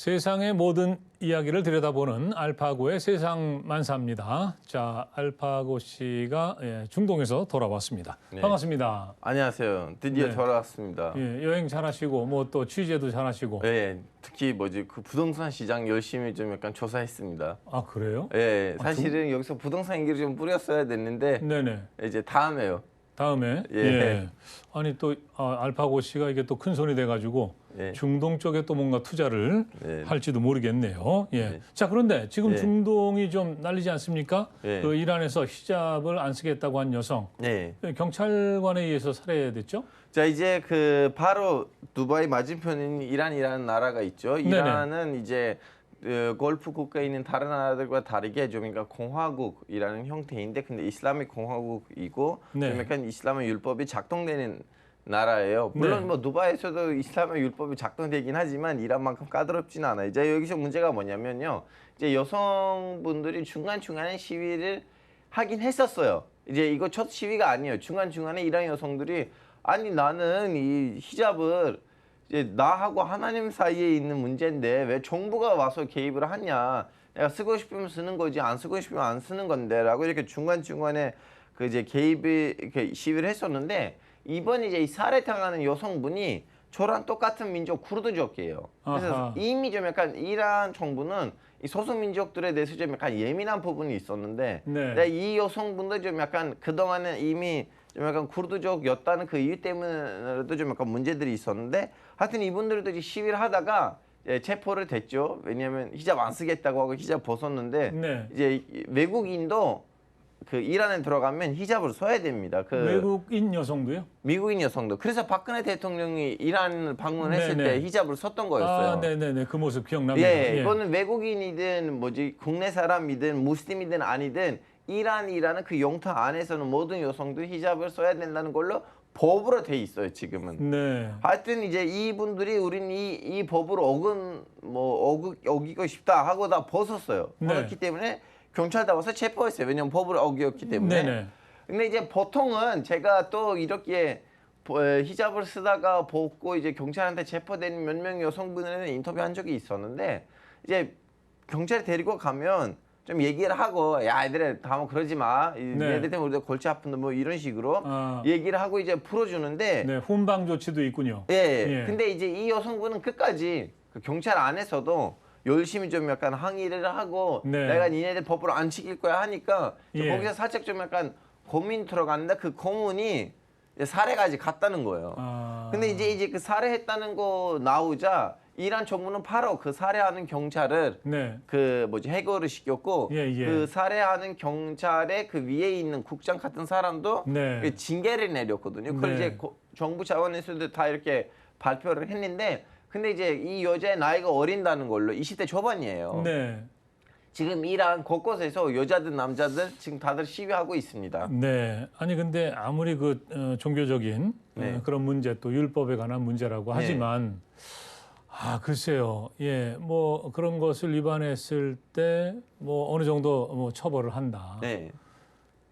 세상의 모든 이야기를 들여다보는 알파고의 세상만사입니다. 자, 알파고 씨가 중동에서 돌아왔습니다. 네. 반갑습니다. 안녕하세요. 드디어 네. 돌아왔습니다. 여행 잘하시고 뭐 또 취재도 잘하시고. 네, 특히 그 부동산 시장 열심히 좀 약간 조사했습니다. 아, 그래요? 네, 사실은 여기서 부동산 얘기를 좀 뿌렸어야 됐는데 네네. 이제 다음에요. 다음에 예. 아니 또 알파고 씨가 이게 또 큰 손이 돼가지고 예. 중동 쪽에 또 뭔가 투자를 네. 할지도 모르겠네요. 예. 네. 자, 그런데 지금 예. 중동이 좀 난리지 않습니까? 예. 그 이란에서 히잡을 안 쓰겠다고 한 여성 네. 경찰관에 의해서 살해됐죠? 자, 이제 바로 두바이 맞은편인 이란이라는 나라가 있죠. 네네. 이란은 이제 골프 국가에 있는 다른 나라들과 다르게 좀 그러니까 공화국이라는 형태인데 근데 이슬람의 공화국이고 네. 좀 약간 이슬람의 율법이 작동되는 나라예요. 물론 네. 뭐 두바이에서도 이슬람의 율법이 작동되긴 하지만 이란만큼 까다롭지는 않아요. 이제 여기서 문제가 뭐냐면요. 이제 여성분들이 중간중간에 시위를 하긴 했었어요. 이제 이거 첫 시위가 아니에요. 중간중간에 이란 여성들이 아니 나는 이 히잡을 이제 나하고 하나님 사이에 있는 문제인데 왜 정부가 와서 개입을 하냐? 내가 쓰고 싶으면 쓰는 거지 안 쓰고 싶으면 안 쓰는 건데라고 이렇게 중간중간에 이제 개입이 이렇게 시위를 했었는데 이번 이제 이 살해당하는 여성분이 저랑 똑같은 민족 쿠르드족이에요. 그래서 아하. 이미 좀 약간 이란 정부는 이 소수 민족들에 대해서 좀 약간 예민한 부분이 있었는데 네. 근데 이 여성분도 좀 약간 그동안은 이미 좀 약간 쿠르드족이었다는 그 이유 때문에도 좀 약간 문제들이 있었는데 하여튼 이분들도 이제 시위를 하다가 체포를 됐죠. 왜냐하면 히잡 안 쓰겠다고 하고 히잡 벗었는데 네. 이제 외국인도 이란에 들어가면 히잡을 써야 됩니다. 외국인 여성도요? 미국인 여성도. 그래서 박근혜 대통령이 이란을 방문했을 네네. 때 히잡을 썼던 거였어요. 아, 네네네. 그 모습 기억납니다. 예, 이거는 외국인이든 국내 사람이든 무슬림이든 아니든 이란이라는 그 영토 안에서는 모든 여성도 히잡을 써야 된다는 걸로 법으로 돼 있어요, 지금은. 네. 하여튼 이제 이분들이 우린 이 법을 어기고 싶다 하고 다 벗었어요. 네. 벗었기 때문에 경찰 다 와서 체포했어요. 왜냐면 법을 어겼기 때문에. 네네. 근데 이제 보통은 제가 또 이렇게 히잡을 쓰다가 벗고 이제 경찰한테 체포된 몇 명의 여성분들은 인터뷰한 적이 있었는데 이제 경찰이 데리고 가면 좀 얘기를 하고 야 얘들아 다음은 그러지 마. 네. 얘들 때문에 우리가 골치 아픈데 뭐 이런 식으로 아. 얘기를 하고 이제 풀어주는데 네, 훈방 조치도 있군요. 예. 예. 근데 이제 이 여성분은 끝까지 그 경찰 안에서도 열심히 좀 약간 항의를 하고 네. 내가 니네들 법을 안 지킬 거야 하니까 예. 거기서 살짝 좀 약간 고민 들어갔는데 그 고문이 살해까지 갔다는 거예요. 아. 근데 이제 그 살해했다는 거 나오자 이란 정부는 바로 그 살해하는 경찰을 네. 해고를 시켰고 예, 예. 그 살해하는 경찰의 그 위에 있는 국장 같은 사람도 네. 그 징계를 내렸거든요. 그걸 네. 이제 정부 차원에서도 다 이렇게 발표를 했는데 근데 이제 이 여자의 나이가 어린다는 걸로 20대 초반이에요. 네. 지금 이란 곳곳에서 여자든 남자든 지금 다들 시위하고 있습니다. 네. 아니 근데 아무리 종교적인 네. 그런 문제 또 율법에 관한 문제라고 네. 하지만 글쎄요. 예. 뭐 그런 것을 위반했을 때 뭐 어느 정도 뭐 처벌을 한다. 네.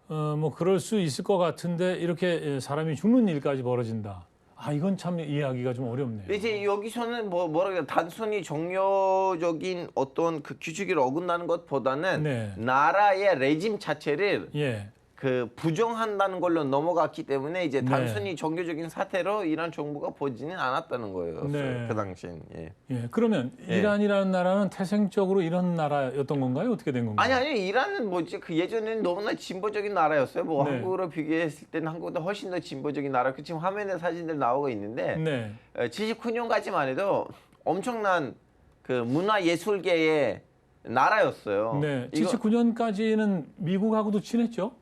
뭐 그럴 수 있을 것 같은데 이렇게 사람이 죽는 일까지 벌어진다. 이건 참 이해하기가 좀 어렵네요. 이제 여기서는 단순히 종교적인 어떤 그 규칙을 어긋나는 것보다는 네. 나라의 레짐 자체를 예. 부정한다는 걸로 넘어갔기 때문에 이제 네. 단순히 종교적인 사태로 이란 정부가 보지는 않았다는 거예요. 네. 그 당시엔. 예. 예. 그러면 예. 이란이라는 나라는 태생적으로 이런 나라였던 건가요? 어떻게 된 건가요? 아니 이란은 예전에는 너무나 진보적인 나라였어요. 네. 한국으로 비교했을 때는 한국보다 훨씬 더 진보적인 나라. 지금 화면에 사진들 나오고 있는데 네. 79년까지만 해도 엄청난 그 문화예술계의 나라였어요. 네. 79년까지는 미국하고도 친했죠?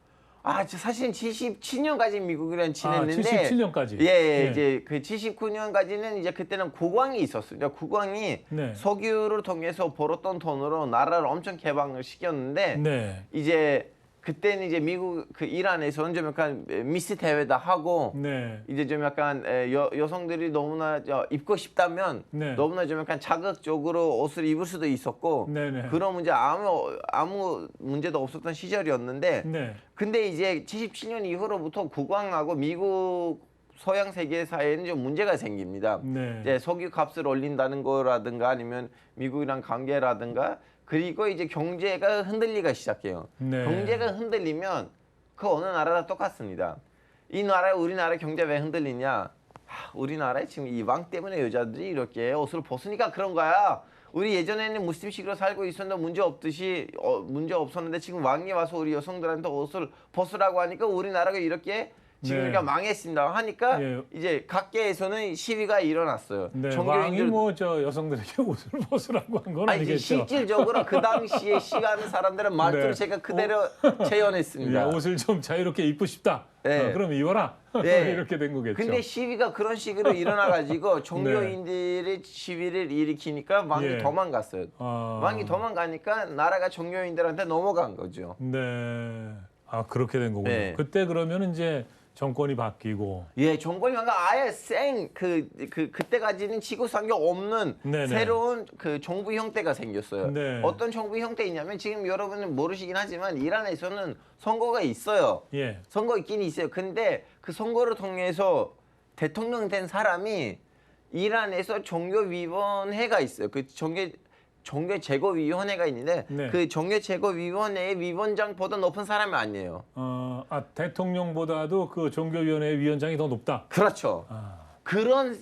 사실은 77년까지 미국이랑 지냈는데 77년까지. 예, 이제 그 79년까지는 이제 그때는 국왕이 있었어요. 그러니까 국왕이 네. 석유를 통해서 벌었던 돈으로 나라를 엄청 개방을 시켰는데 네. 이제 그때는 이제 미국 이란에서는 좀 약간 미스 대회다 하고 네. 이제 좀 약간 여성들이 너무나 입고 싶다면 네. 너무나 좀 약간 자극적으로 옷을 입을 수도 있었고 네네. 그런 문제 아무 문제도 없었던 시절이었는데 네. 근데 이제 77년 이후로부터 국왕하고 미국 서양 세계 사회에는 좀 문제가 생깁니다. 네. 이제 석유 값을 올린다는 거라든가 아니면 미국이랑 관계라든가 그리고 이제 경제가 흔들리기 시작해요. 네. 경제가 흔들리면 그 어느 나라나 똑같습니다. 이 나라 우리나라 경제 왜 흔들리냐? 우리나라에 지금 이 왕 때문에 여자들이 이렇게 옷을 벗으니까 그런 거야. 우리 예전에는 무슬림식으로 살고 있었는데 문제 없듯이 문제 없었는데 지금 왕이 와서 우리 여성들한테 옷을 벗으라고 하니까 우리나라가 이렇게 지금 네. 이렇게 망했습니다. 하니까 예. 이제 각계에서는 시위가 일어났어요. 네. 왕이 종교인들 뭐 저 여성들에게 옷을 벗으라고 한 건 아니 이제 아니겠죠. 실질적으로 그 당시에 시위하는 사람들은 말투를 네. 제가 그대로 재현했습니다. 예, 옷을 좀 자유롭게 입고 싶다. 네. 그럼 입어라. 네. 이렇게 된 거겠죠. 근데 시위가 그런 식으로 일어나가지고 종교인들의 시위를 일으키니까 왕이 예. 도망갔어요. 아. 왕이 도망가니까 나라가 종교인들한테 넘어간 거죠. 네. 아 그렇게 된 거군요. 네. 그때 그러면 이제 정권이 바뀌고. 예, 정권이 뭔가 아예 그때까지는 지구상에 없는 네네. 새로운 그 정부 형태가 생겼어요. 네. 어떤 정부 형태이냐면 지금 여러분은 모르시긴 하지만 이란에서는 선거가 있어요. 예. 선거 있긴 있어요. 근데 그 선거를 통해서 대통령 된 사람이 이란에서 종교위원회가 있어요. 그 종교제거위원회가 있는데 네. 그 종교제거위원회의 위원장보다 높은 사람이 아니에요. 대통령보다도 그 종교위원회 위원장이 더 높다. 그렇죠. 아. 그런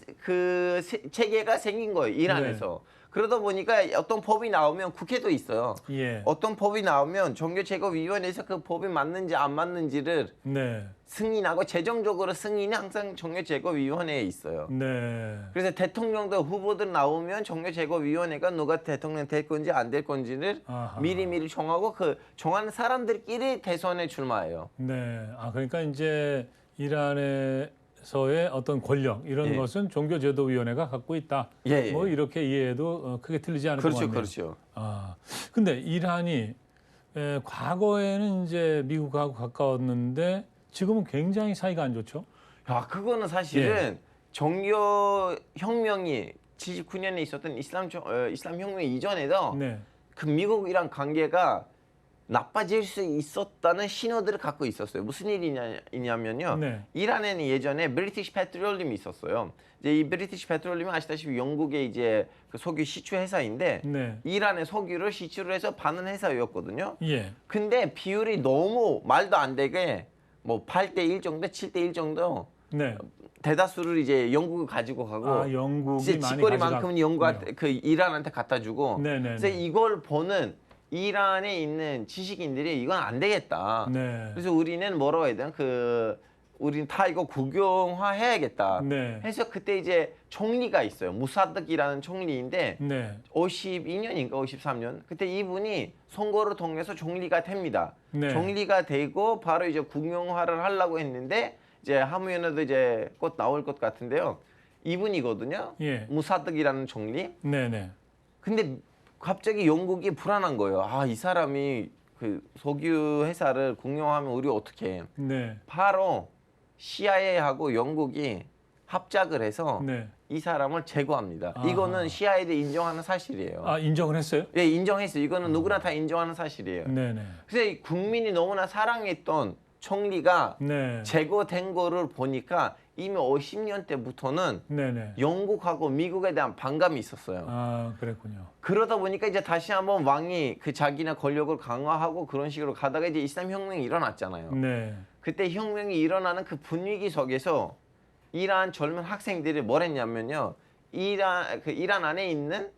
체계가 생긴 거예요. 이란에서. 그러다 보니까 어떤 법이 나오면 국회도 있어요. 예. 어떤 법이 나오면 종교제거위원회에서 그 법이 맞는지 안 맞는지를 네. 승인하고 재정적으로 승인이 항상 종교제거위원회에 있어요. 네. 그래서 대통령도 후보들 나오면 종교제거위원회가 누가 대통령 될 건지 안 될 건지를 아하. 미리미리 정하고 그 정하는 사람들끼리 대선에 출마해요. 네. 그러니까 이제 이란에서의 어떤 권력 이런 예. 것은 종교제도위원회가 갖고 있다. 예, 예. 뭐 이렇게 이해해도 크게 틀리지 않을 것 그렇죠, 같네요. 그렇죠. 근데 이란이 과거에는 이제 미국하고 가까웠는데 지금은 굉장히 사이가 안 좋죠. 야, 그거는 사실은 종교 혁명이 79년에 있었던 이슬람 혁명 이전에도 네. 그 미국이랑 관계가 나빠질 수 있었다는 신호들을 갖고 있었어요. 무슨 일이냐면요. 네. 이란에는 예전에 브리티시 페트롤림이 있었어요. 이제 이 브리티시 페트롤림은 아시다시피 영국의 이제 그 석유 시추 회사인데 네. 이란의 석유를 시추를 해서 파는 회사였거든요. 예. 근데 비율이 너무 말도 안 되게 뭐 8대1 정도, 7대1 정도 네. 대다수를 이제 영국을 가지고 가고 영국이 이제 많이 직거리만큼은 영국한테 가져갔군요. 그 이란한테 갖다 주고 네네네. 그래서 이걸 보는 이란에 있는 지식인들이 이건 안 되겠다. 네. 그래서 우리는 뭐라고 해야 되나 우리는 다 이거 국영화 해야겠다. 네. 해서 그때 이제 총리가 있어요. 무사득이라는 총리인데 네. 52년인가 53년 그때 이분이 선거를 통해서 총리가 됩니다. 네. 총리가 되고 바로 이제 국영화를 하려고 했는데 이제 하무연에도 이제 곧 나올 것 같은데요. 이분이거든요. 예. 무사득이라는 총리. 네네. 근데 갑자기 영국이 불안한 거예요. 이 사람이 그 석유 회사를 국영화하면 우리 어떻게 해? 네. 바로 CIA하고 영국이 합작을 해서 네. 이 사람을 제거합니다. 아하. 이거는 CIA도 인정하는 사실이에요. 인정을 했어요? 예, 인정했어요. 이거는 누구나 다 인정하는 사실이에요. 네네. 그래서 이 국민이 너무나 사랑했던 총리가 네. 제거된 거를 보니까 이미 50년 때부터는 네네. 영국하고 미국에 대한 반감이 있었어요. 그랬군요. 그러다 보니까 이제 다시 한번 왕이 그 자기네 권력을 강화하고 그런 식으로 가다가 이제 이슬람 혁명이 일어났잖아요. 네. 그때 혁명이 일어나는 그 분위기 속에서 이란 젊은 학생들이 뭘 했냐면요. 이란 안에 있는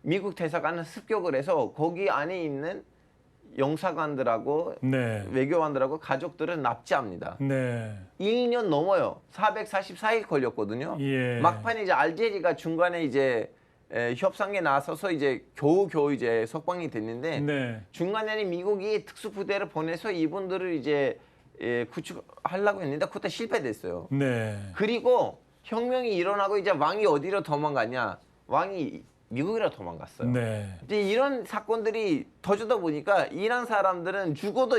미국 대사관을 습격을 해서 거기 안에 있는 영사관들하고 네. 외교관들하고 가족들을 납치합니다. 네. 2년 넘어요. 444일 걸렸거든요. 예. 막판에 이제 알제리가 중간에 이제 협상에 나서서 이제 겨우 이제 석방이 됐는데 네. 중간에는 미국이 특수부대를 보내서 이분들을 이제 구축하려고 했는데 그때 실패됐어요. 네. 그리고 혁명이 일어나고 이제 왕이 어디로 도망가냐? 왕이 미국이로 도망갔어요. 네. 이제 이런 사건들이 터지다 보니까 이란 사람들은 죽어도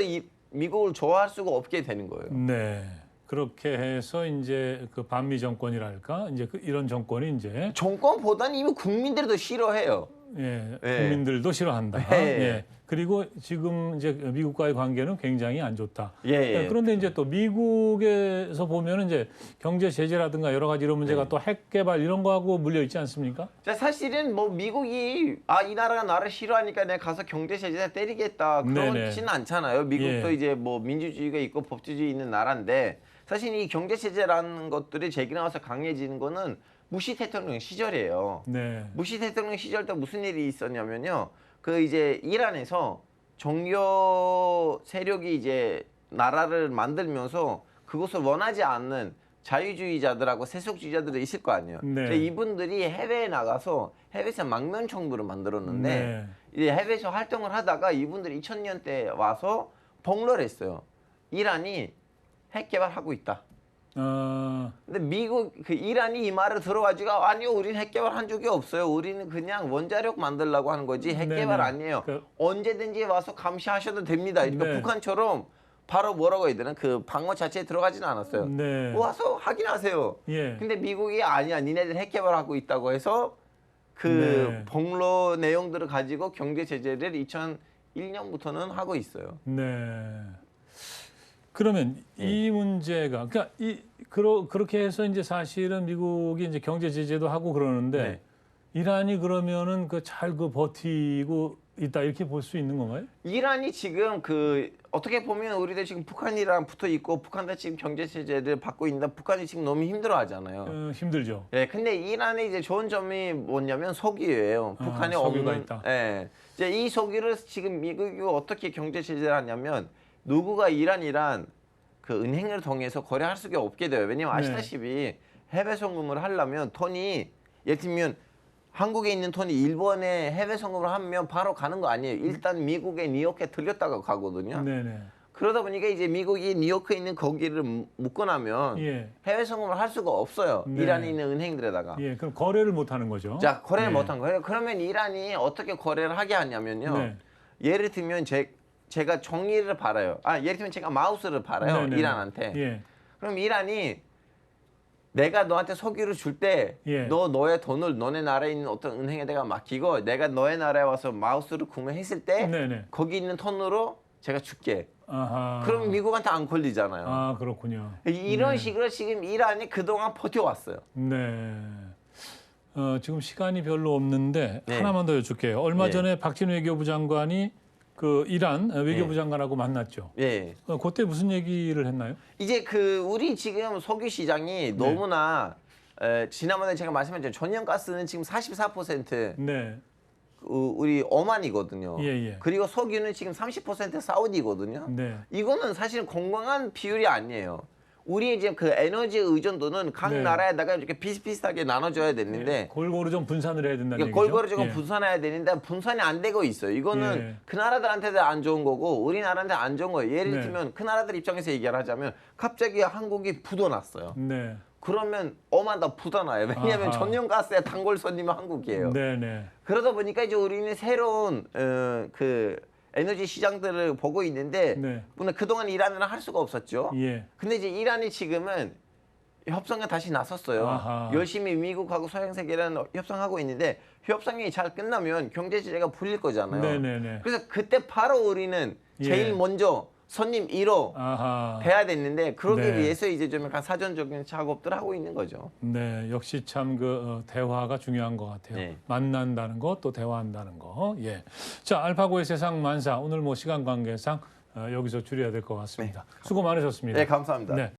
미국을 좋아할 수가 없게 되는 거예요. 네. 그렇게 해서 이제 그 반미 정권이랄까 이제 이런 정권이 이제 정권보다는 이미 국민들이 더 싫어해요. 예, 예. 국민들도 싫어한다. 예. 예. 그리고 지금 이제 미국과의 관계는 굉장히 안 좋다. 예. 그런데 이제 또 미국에서 보면은 이제 경제 제재라든가 여러 가지 이런 문제가 네. 또 핵 개발 이런 거하고 물려 있지 않습니까? 자, 사실은 뭐 미국이 이 나라가 나를 싫어하니까 내가 가서 경제 제재 때리겠다 그렇지는 않잖아요. 미국도 예. 이제 뭐 민주주의가 있고 법치주의 있는 나라인데 사실 이 경제 제재라는 것들이 제기 나와서 강해지는 거는 부시 대통령 시절이에요. 네. 부시 대통령 시절 때 무슨 일이 있었냐면요. 그 이제 이란에서 종교 세력이 이제 나라를 만들면서 그것을 원하지 않는 자유주의자들하고 세속주의자들이 있을 거 아니에요. 네. 근데 이분들이 해외에 나가서 해외에서 망명 정부를 만들었는데 네. 이제 해외에서 활동을 하다가 이분들이 2000년대에 와서 폭로를 했어요. 이란이 핵 개발하고 있다. 근데 미국 그 이란이 이 말을 들어가지고 아니요, 우리는 핵 개발한 적이 없어요. 우리는 그냥 원자력 만들려고 하는 거지 핵 네네. 개발 아니에요. 언제든지 와서 감시하셔도 됩니다. 그러니까 네. 북한처럼 바로 뭐라고 해야 되나 그 방어 자체에 들어가지는 않았어요. 네. 와서 확인하세요. 예. 근데 미국이 아니야, 니네들 핵 개발하고 있다고 해서 그 네. 폭로 내용들을 가지고 경제 제재를 2001년부터는 하고 있어요. 네. 그러면 이 문제가 그러니까 그렇게 해서 이제 사실은 미국이 이제 경제 제재도 하고 그러는데 네. 이란이 그러면은 잘 버티고 있다 이렇게 볼 수 있는 건가요? 이란이 지금 그 어떻게 보면 우리도 지금 북한이랑 붙어 있고 북한도 지금 경제 제재를 받고 있는데 북한이 지금 너무 힘들어하잖아요. 힘들죠. 예, 근데 이란의 이제 좋은 점이 뭐냐면 석유예요. 북한에 석유가 없는. 있다. 예, 이제 이 석유를 지금 미국이 어떻게 경제 제재를 하냐면 누구가 이란이란 그 은행을 통해서 거래할 수가 없게 돼요. 왜냐면 아시다시피 해외 송금을 하려면 돈이 예를 들면 한국에 있는 돈이 일본에 해외 송금을 하면 바로 가는 거 아니에요. 일단 미국의 뉴욕에 들렸다가 가거든요. 네네. 그러다 보니까 이제 미국이 뉴욕에 있는 거기를 묶고 나면 예. 해외 송금을 할 수가 없어요. 네. 이란에 있는 은행들에다가. 예. 그럼 거래를 못 하는 거죠. 자, 거래를 예. 못한 거예요. 그러면 이란이 어떻게 거래를 하게 하냐면요. 네. 예를 들면 제가 종이를 팔아요. 예를 들면 제가 마우스를 팔아요. 네네. 이란한테. 예. 그럼 이란이 내가 너한테 석유를 줄 때 예. 너의 돈을 너네 나라에 있는 어떤 은행에다가 맡기고 내가 너의 나라에 와서 마우스를 구매했을 때 네네. 거기 있는 돈으로 제가 줄게. 아하. 그럼 미국한테 안 걸리잖아요. 아, 그렇군요. 이런 식으로 지금 이란이 그동안 버텨왔어요. 네. 지금 시간이 별로 없는데 네. 하나만 더 여쭙게요. 얼마 네. 전에 박진우 외교부 장관이 그 이란 외교부 장관하고 만났죠. 예. 그때 무슨 얘기를 했나요? 이제 우리 지금 석유 시장이 너무나 지난번에 제가 말씀드렸죠. 천연가스는 지금 44% 네. 우리 오만이거든요. 예. 그리고 석유는 지금 30% 사우디거든요. 네. 이거는 사실 건강한 비율이 아니에요. 우리 이제 그 에너지 의존도는 각 네. 나라에다가 이렇게 비슷비슷하게 나눠줘야 되는데 골고루 좀 분산을 해야 된다는 얘기죠. 골고루 조금 예. 분산해야 되는데 분산이 안 되고 있어요. 이거는 예. 그 나라들한테도 안 좋은 거고 우리나라한테 안 좋은 거예요. 예를 네. 들면 그 나라들 입장에서 얘기를 하자면 갑자기 한국이 부도났어요. 네. 그러면 더 부도나요. 왜냐하면 아하. 전년가스의 단골 손님은 한국이에요. 네네. 그러다 보니까 이제 우리는 새로운 그 에너지 시장들을 보고 있는데 네. 물론 그동안 이란이랑 할 수가 없었죠. 예. 근데 이제 이란이 지금은 협상에 다시 나섰어요. 아하. 열심히 미국하고 서양 세계랑 협상하고 있는데 협상이 잘 끝나면 경제 제재가 풀릴 거잖아요. 네네네. 그래서 그때 바로 우리는 제일 예. 먼저 손님 1호 아하. 돼야 됐는데 그러기 네. 위해서 이제 좀 약간 사전적인 작업들 하고 있는 거죠. 네, 역시 참 대화가 중요한 것 같아요. 네. 만난다는 것, 또 대화한다는 거. 예. 자, 알파고의 세상 만사. 오늘 시간 관계상 여기서 줄여야 될 것 같습니다. 수고 많으셨습니다. 네, 감사합니다. 네.